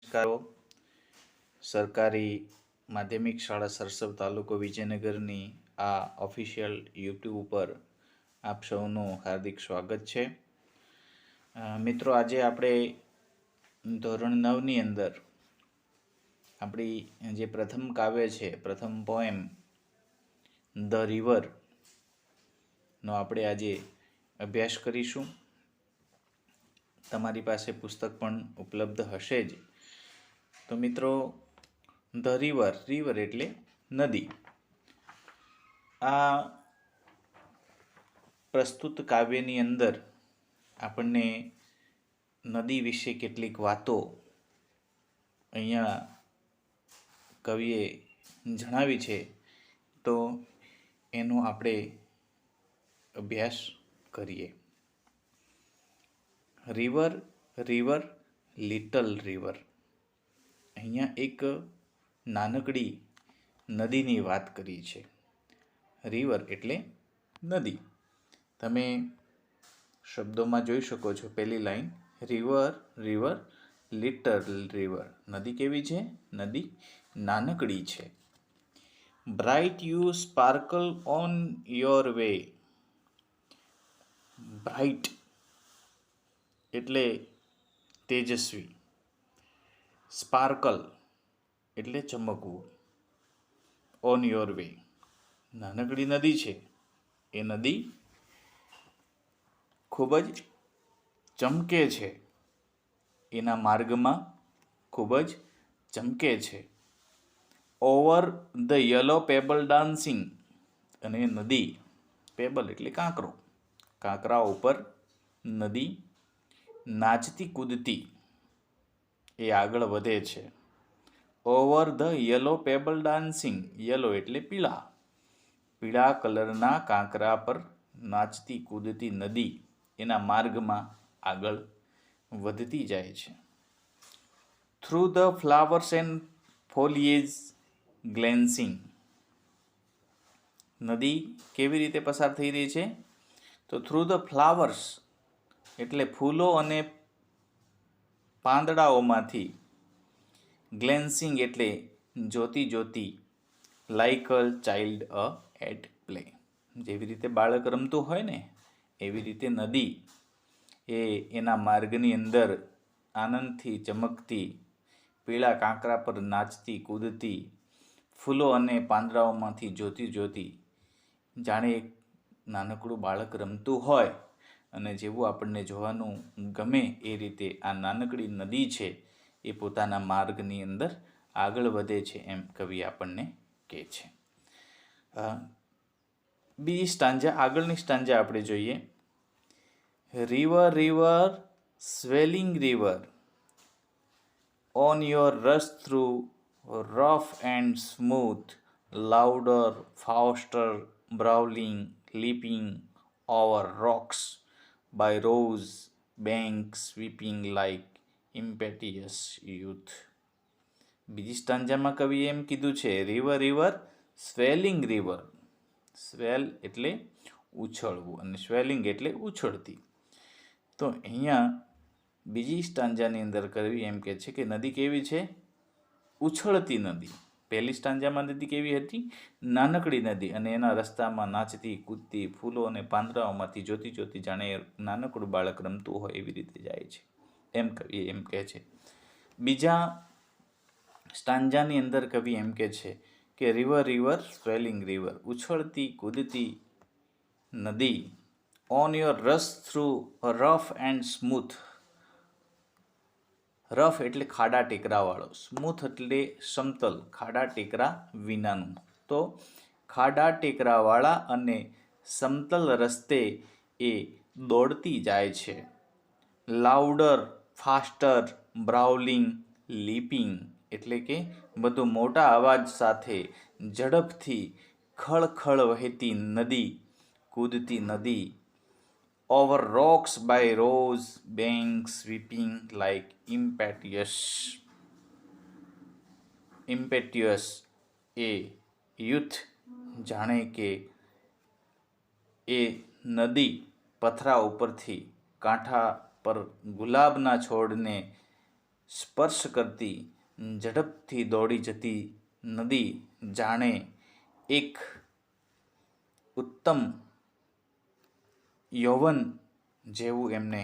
નમસ્કારો. સરકારી માધ્યમિક શાળા સરસવ તાલુકો વિજયનગરની આ ઓફિશિયલ યુટ્યુબ ઉપર આપ સૌનું હાર્દિક સ્વાગત છે. મિત્રો, આજે આપણે ધોરણ 9ની અંદર આપણી જે પ્રથમ કાવ્ય છે, પ્રથમ પોએમ ધ રિવર નો આપણે આજે અભ્યાસ કરીશું. તમારી પાસે પુસ્તક પણ ઉપલબ્ધ હશે જ. તો મિત્રો, ધ રિવર એટલે નદી. આ પ્રસ્તુત કાવ્યની અંદર આપણને નદી વિશે કેટલીક વાતો અહીંયા કવિએ જણાવી છે, તો એનો આપણે અભ્યાસ કરીએ. River river little river. અહીંયા એક નાનકડી નદીની વાત કરી છે. રિવર એટલે નદી. તમે શબ્દોમાં જોઈ શકો છો, પહેલી line river river little river. નદી કેવી છે? નદી નાનકડી છે. Bright you sparkle on your way. Bright એટલે તેજસ્વી. સ્પાર્કલ એટલે ચમકવું. ઓન યોર વે, નાનકડી નદી છે. એ નદી ખૂબ જ ચમકે છે. એના માર્ગમાં ખૂબ જ ચમકે છે. Over the yellow payable dancing. અને નદી, પેબલ એટલે કાંકરો, કાંકરા ઉપર નદી નાચતી કૂદતી એ આગળ વધે છે. Over the yellow payable dancing. Yellow એટલે પીળા, પીળા કલરના કાંકરા પર નાચતી કૂદતી નદી એના માર્ગમાં આગળ વધતી જાય છે. Through the flowers and foliage glancing. નદી કેવી રીતે પસાર થઈ રહી છે? તો થ્રુ ધ ફ્લાવર્સ એટલે ફૂલો અને પાંદડાઓમાંથી, ગ્લેન્સિંગ એટલે જોતી જોતી, like a child a at play. જેવી રીતે બાળક રમતું હોય ને, એવી રીતે નદી એ એના માર્ગની અંદર આનંદથી ચમકતી, પીળા કાંકરા પર નાચતી કૂદતી, ફૂલો અને પાંદડાઓમાંથી જોતી જોતી, જાણે એક નાનકડું બાળક રમતું હોય અને જેવું આપણને જોવાનું ગમે એ રીતે આ નાનકડી નદી છે એ પોતાના માર્ગની અંદર આગળ વધે છે, એમ કવિ આપણને કહે છે. બીજી સ્ટાન્જા, આગળની સ્ટાન્જા આપણે જોઈએ. River river swelling river, on your rush through rough and smooth, louder faster બ્રાઉલિંગ leaping over rocks by rose banks sweeping like impetuous youth. બીજી સ્ટાન્જામાં કવિએ એમ કીધું છે, રિવર રિવર સ્વેલિંગ રિવર. સ્વેલ એટલે ઉછળવું અને સ્વેલિંગ એટલે ઉછળતી. તો અહીંયા બીજી સ્ટાન્જાની અંદર કવિ એમ કહે છે કે નદી કેવી છે? ઉછળતી નદી. પહેલી સ્ટાન્જામાં નદી કેવી હતી? નાનકડી નદી, અને એના રસ્તામાં નાચતી કૂદતી, ફૂલો અને પાંદડાઓમાંથી જોતી જોતી, જાણે નાનકડું બાળક રમતું હોય એવી રીતે જાય છે, એમ કવિ એમ કહે છે. બીજા સ્ટાન્જાની અંદર કવિ એમ કહે છે કે રિવર રિવર સ્વેલિંગ રિવર, ઉછળતી કૂદતી નદી, on your rush through rough and smooth. Rough એટલે ખાડા ટેકરાવાળો, સ્મૂથ એટલે સમતલ, ખાડા ટેકરા વિનાનું. તો ખાડા ટેકરાવાળા અને સમતલ રસ્તે એ દોડતી જાય છે. લાઉડર ફાસ્ટર બ્રાઉલિંગ લીપિંગ એટલે કે બધું મોટા અવાજ સાથે ઝડપથી ખળખળ વહેતી નદી, કૂદતી નદી. Over rocks by rose banks sweeping like impetuous. Impetuous એ યુથ, જાણે કે એ નદી પથરા ઉપરથી કાંઠા પર ગુલાબના છોડને સ્પર્શ કરતી ઝડપથી દોડી જતી નદી જાણે એક ઉત્તમ યૌવન જેવું એમને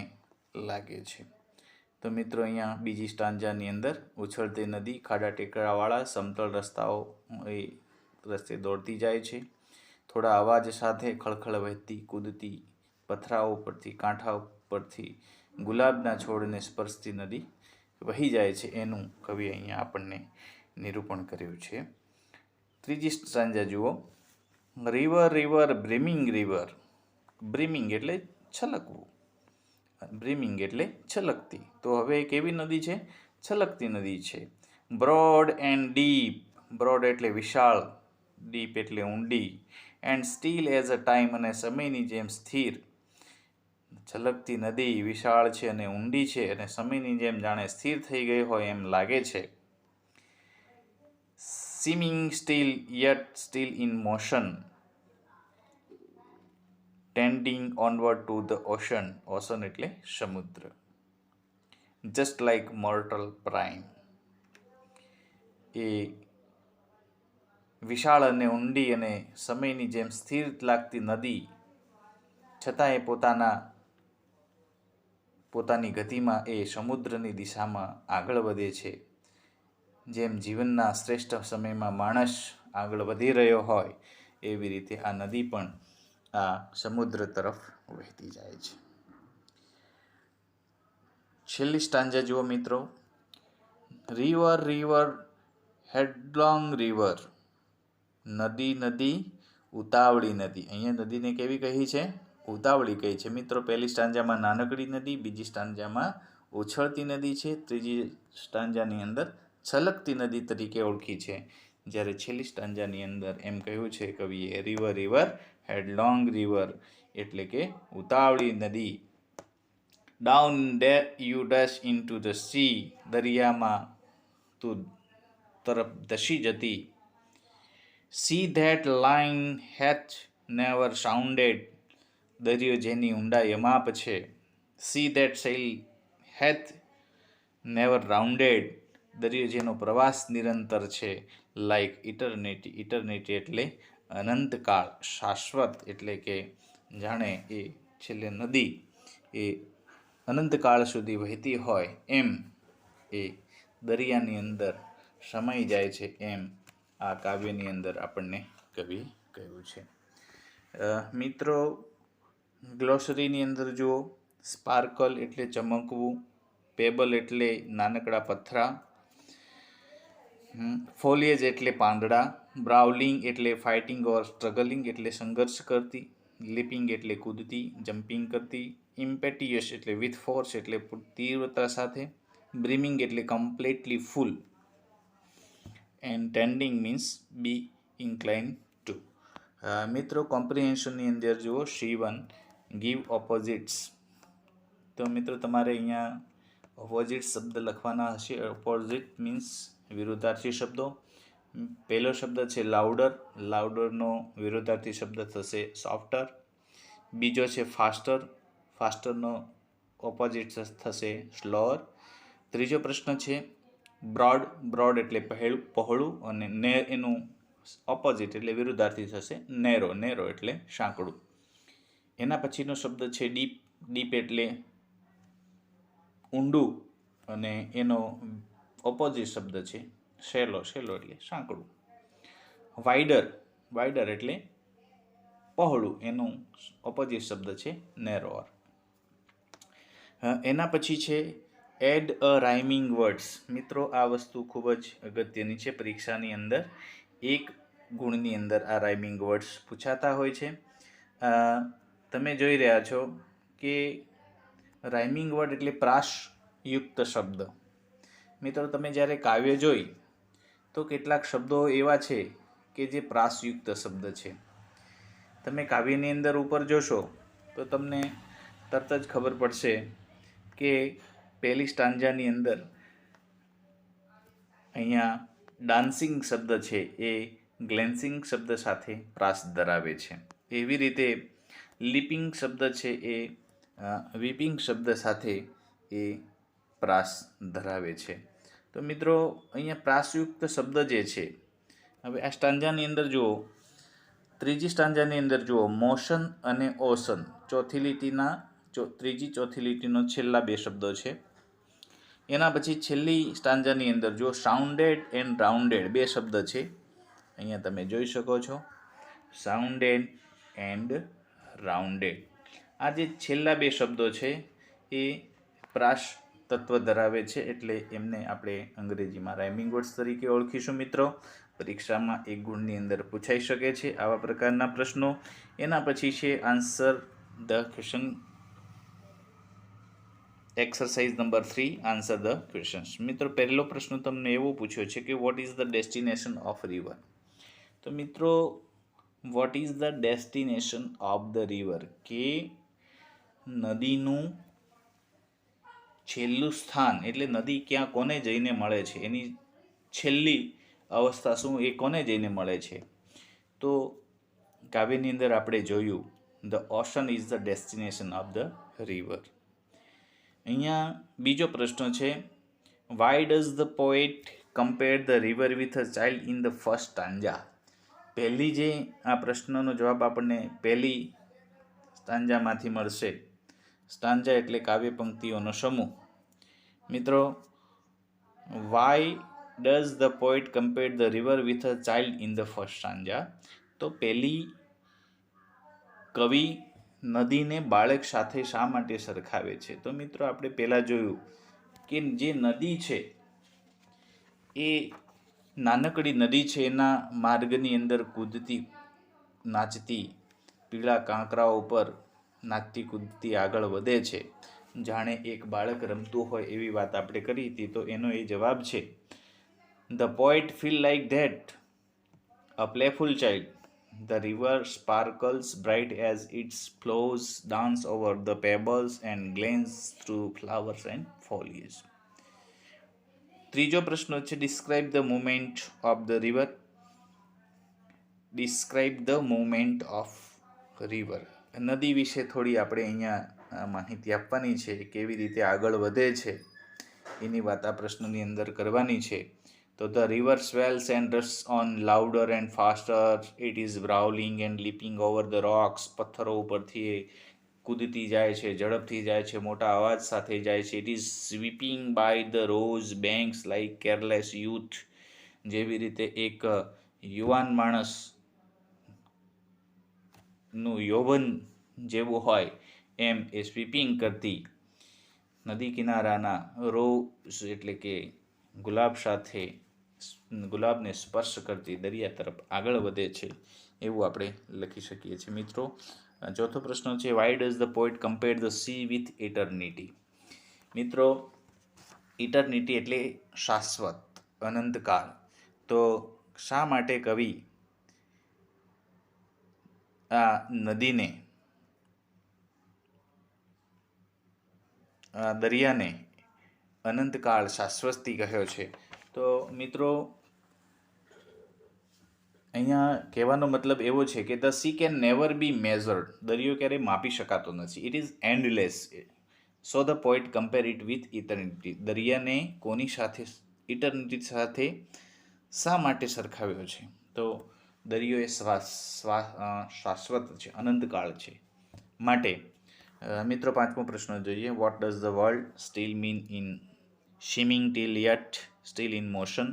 લાગે છે. તો મિત્રો અહીંયા બીજી સ્ટાન્જાની અંદર ઉછળતી નદી ખાડા ટેકરાવાળા સમતળ રસ્તાઓ એ રસ્તે દોડતી જાય છે. થોડા અવાજ સાથે ખળખળ વહેતી કૂદતી પથરાઓ પરથી કાંઠા પરથી ગુલાબના છોડને સ્પર્શતી નદી વહી જાય છે એનું કવિ અહીંયા આપણને નિરૂપણ કર્યું છે. ત્રીજી સ્ટાન્જા જુઓ. River river brimming river. Brimming એટલે છલકવું, બ્રિમિંગ એટલે છલકતી. તો હવે કેવી નદી છે? છલકતી નદી છે. Broad and deep. બ્રોડ એટલે વિશાળ, ડીપ એટલે ઊંડી, and steel as a time અને સમયની જેમ સ્થિર. છલકતી નદી વિશાળ છે અને ઊંડી છે અને સમયની જેમ જાણે સ્થિર થઈ ગઈ હોય એમ લાગે છે. seeming still yet still in motion, tending onward to the ocean. Ocean એટલે સમુદ્ર. just like mortal prime. એ વિશાળ અને ઊંડી અને સમયની જેમ સ્થિર લાગતી નદી છતાં એ પોતાની ગતિમાં એ સમુદ્રની દિશામાં આગળ વધે છે. જેમ જીવનના શ્રેષ્ઠ સમયમાં માણસ આગળ વધી રહ્યો હોય એવી રીતે આ નદી પણ આ સમુદ્ર તરફ વહેતી જાય છે. છેલ્લી સ્ટાન્જા જુઓ મિત્રો. River river headlong river. નદી નદી ઉતાવળી નદી. અહીંયા નદીને કેવી કહી છે? ઉતાવળી કહી છે. મિત્રો પહેલી સ્ટાન્જામાં નાનકડી નદી, બીજી સ્ટાન્જામાં ઉછળતી નદી છે, ત્રીજી સ્ટાન્જાની અંદર છલકતી નદી તરીકે ઓળખી છે, જ્યારે છેલ્લી સ્ટાન્જાની અંદર એમ કહ્યું છે કવિએ રિવર રિવર હેડલોંગ રિવર એટલે કે ઉતાવળી નદી. Down you dash into the sea. દરિયામાં તું તરફ ધસી જતી. Sea that line hath never sounded. દરિયો જેની ઊંડાઈ અમાપ છે. Sea that sail hath never rounded. દરિયો જેનો પ્રવાસ નિરંતર છે. Like eternity. ઇટર્નિટી એટલે અનંતકાળ, શાશ્વત એટલે કે જાણે એ છેલ્લે નદી એ અનંતકાળ સુધી વહેતી હોય એમ એ દરિયાની અંદર સમાઈ જાય છે એમ આ કાવ્યની અંદર આપણને કવિ કહ્યું છે. મિત્રો ગ્લોસરીની અંદર જુઓ. સ્પાર્કલ એટલે ચમકવું, પેબલ એટલે નાનકડા પથરા, ફોલિયેજ એટલે પાંદડા, બ્રાઉલિંગ એટલે ફાઇટિંગ ઓર સ્ટ્રગલિંગ એટલે સંઘર્ષ કરતી, લીપિંગ એટલે કૂદતી, જમ્પિંગ કરતી, ઇમ્પેટિયસ એટલે વિથ ફોર્સ એટલે તીવ્રતા સાથે, બ્રિમિંગ એટલે completely full, and tending means be incline to. મિત્રો કોમ્પ્રિહેન્શનની અંદર જુઓ. C1 give opposites. તો મિત્રો તમારે અહીંયા ઓપોઝિટ શબ્દ લખવાના હશે. ઓપોઝિટ મીન્સ વિરુદ્ધાર્થી શબ્દો. પહેલો શબ્દ છે લાઉડર. લાઉડરનો વિરુદ્ધાર્થી શબ્દ થશે સોફ્ટર. બીજો છે ફાસ્ટર. ફાસ્ટરનો ઓપોઝિટ થશે સ્લોઅર. ત્રીજો પ્રશ્ન છે બ્રોડ. બ્રોડ એટલે પહોળું અને એનું ઓપોઝિટ એટલે વિરુદ્ધાર્થી થશે નેરો. નેરો એટલે સાંકડું. એના પછીનો શબ્દ છે ડીપ. ડીપ એટલે ઊંડું અને એનો ઓપોઝિટ શબ્દ છે શેલો. શેલો એટલે સાંકડું. વાઇડર. વાઇડર એટલે પહોળું, એનું ઓપોઝિટ શબ્દ છે નેરોઅર. એના પછી છે એડ અ રાઇમિંગ વર્ડ્સ. મિત્રો આ વસ્તુ ખૂબ જ અગત્યની છે. પરીક્ષાની અંદર એક ગુણની અંદર આ રાઇમિંગ વર્ડ્સ પૂછાતા હોય છે. તમે જોઈ રહ્યા છો કે રાઇમિંગ વર્ડ એટલે પ્રાસયુક્ત શબ્દ. મિત્રો તમે જ્યારે કાવ્ય જોઈ તો કેટલાક શબ્દો એવા છે કે જે પ્રાસયુક્ત શબ્દ છે. તમે કાવ્યની અંદર ઉપર જોશો તો તમને તરત જ ખબર પડશે કે પહેલી સ્ટાન્જાની અંદર અહીંયા ડાન્સિંગ શબ્દ છે એ ગ્લેન્સિંગ શબ્દ સાથે પ્રાસ ધરાવે છે. એવી રીતે લીપિંગ શબ્દ છે એ વીપિંગ શબ્દ સાથે એ પ્રાસ ધરાવે છે. તો મિત્રો અહીંયા પ્રાસયુક્ત શબ્દ જે છે, હવે આ સ્ટાન્જાની અંદર જુઓ, ત્રીજી સ્ટાન્જાની અંદર જુઓ મોશન અને ઓશન, ચોથી લીટીના ત્રીજી ચોથી લીટીનો છેલ્લા બે શબ્દો છે. એના પછી છેલ્લી સ્ટાન્જાની અંદર જુઓ સાઉન્ડેડ એન્ડ રાઉન્ડેડ બે શબ્દ છે. અહીંયા તમે જોઈ શકો છો સાઉન્ડેડ એન્ડ રાઉન્ડેડ. આ જે છેલ્લા બે શબ્દો છે એ પ્રાસ તત્વ ધરાવે છે, એટલે એમને આપણે અંગ્રેજીમાં રાઇમિંગ વર્ડ્સ તરીકે ઓળખીશું. મિત્રો પરીક્ષામાં 1 ગુણની અંદર પૂછાઈ શકે છે આવા પ્રકારના પ્રશ્નો. એના પછી છે answer the question, exercise number 3, answer the questions. મિત્રો પહેલો પ્રશ્ન તમને એવો પૂછ્યો છે કે what is the destination of river. તો મિત્રો what is the destination of the river, કે નદીનું છેલ્લું સ્થાન, એટલે નદી ક્યાં કોને જઈને મળે છે, એની છેલ્લી અવસ્થા શું, એ કોને જઈને મળે છે. તો કાવ્યની અંદર આપણે જોયું the ocean is the destination of the river. અહીંયા બીજો પ્રશ્ન છે why does the poet compare the river with a child in the first stanza. પહેલી જે આ પ્રશ્નનો જવાબ આપણને પહેલી સ્ટાન્જામાંથી મળશે. સ્ટાન્જા એટલે કાવ્ય પંક્તિઓનો સમૂહ. મિત્રો why does the poet compare the river with a child in the first stanza. તો પહેલી કવિ નદીને બાળક સાથે શા માટે સરખાવે છે. તો મિત્રો આપણે પહેલાં જોયું કે જે નદી છે એ નાનકડી નદી છે, એના માર્ગની અંદર કૂદતી નાચતી પીળા કાંકરાઓ પર નાચતી કૂદતી આગળ વધે છે, જાણે એક બાળક રમતું હોય એવી વાત આપણે કરી હતી. તો એનો એ જવાબ છે the poet feel like that a playful child. The river sparkles bright as its flows dance over the pebbles and glance through flowers and foliage. ત્રીજો પ્રશ્ન છે describe the movement of the river. Describe the movement of river. નદી વિશે થોડી આપણે અહીંયા માહિતી આપવાની છે, કેવી રીતે આગળ વધે છે એની વાત આ પ્રશ્નની અંદર કરવાની છે. તો the river swells and rushes on louder and faster. It is brawling and leaping over the rocks. પથ્થરો ઉપરથી કૂદતી જાય છે, ઝડપથી જાય છે, મોટા અવાજ સાથે જાય છે. It is sweeping by the rose banks like careless youth. જેવી રીતે એક યુવાન માણસનું યૌવન જેવું હોય એમ એ સ્વીપિંગ કરતી નદી કિનારાના રોઝ એટલે કે ગુલાબ સાથે ગુલાબને સ્પર્શ કરતી દરિયા તરફ આગળ વધે છે, એવું આપણે લખી શકીએ છીએ. મિત્રો ચોથો પ્રશ્ન છે why does the poet compare the sea with eternity. મિત્રો ઇટર્નિટી એટલે શાશ્વત, અનંતકાળ. તો શા માટે કવિ આ નદીને દરિયાને અનંતકાળ શાશ્વતી કહ્યો છે. તો મિત્રો અહીંયા કહેવાનો મતલબ એવો છે કે the sea can never be measured. દરિયો ક્યારેય માપી શકાતો નથી. It is endless. So the poet compare it with eternity. દરિયાને કોની સાથે, ઇટર્નિટી સાથે શા માટે સરખાવ્યો છે. તો દરિયો એ શાશ્વત છે, અનંતકાળ છે માટે. મિત્રો પાંચમો પ્રશ્ન જોઈએ what does the world still mean in swimming till yet still in motion.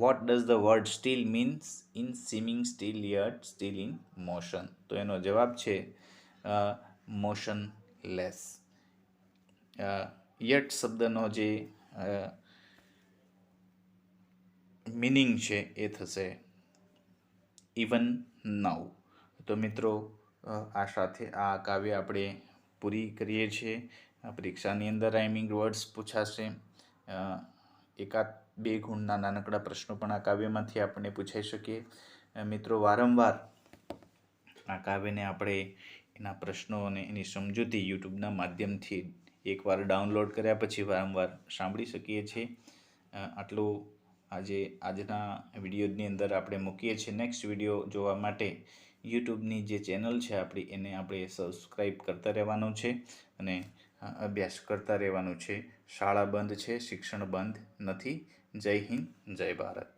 What does the word still means in swimming still yet still in motion. તો એનો જવાબ છે મોશનલેસ. યટ શબ્દનો જે મિનિંગ છે એ થશે ઇવન નાઉ. તો મિત્રો આ સાથે આ કાવ્ય આપણે પૂરી કરીએ છીએ. પરીક્ષાની અંદર રાઇમિંગ વર્ડ્સ પૂછાશે. 1-2 ગુણના નાનકડા પ્રશ્નો પણ આ કાવ્યમાંથી આપણને પૂછાઈ શકે. મિત્રો વારંવાર આ કાવ્યને આપણે એના પ્રશ્નો અને એની સમજૂતી યુટ્યુબના માધ્યમથી એકવાર ડાઉનલોડ કર્યા પછી વારંવાર સાંભળી શકીએ છીએ. આટલું આજના વિડીયોની અંદર આપણે મૂકીએ છીએ. નેક્સ્ટ વિડીયો જોવા માટે યુટ્યુબની જે ચેનલ છે આપણી એને આપણે સબસ્ક્રાઈબ કરતા રહેવાનું છે અને અભ્યાસ કરતા રહેવાનું છે. શાળા બંધ છે, શિક્ષણ બંધ નથી. જય હિન્દ, જય ભારત.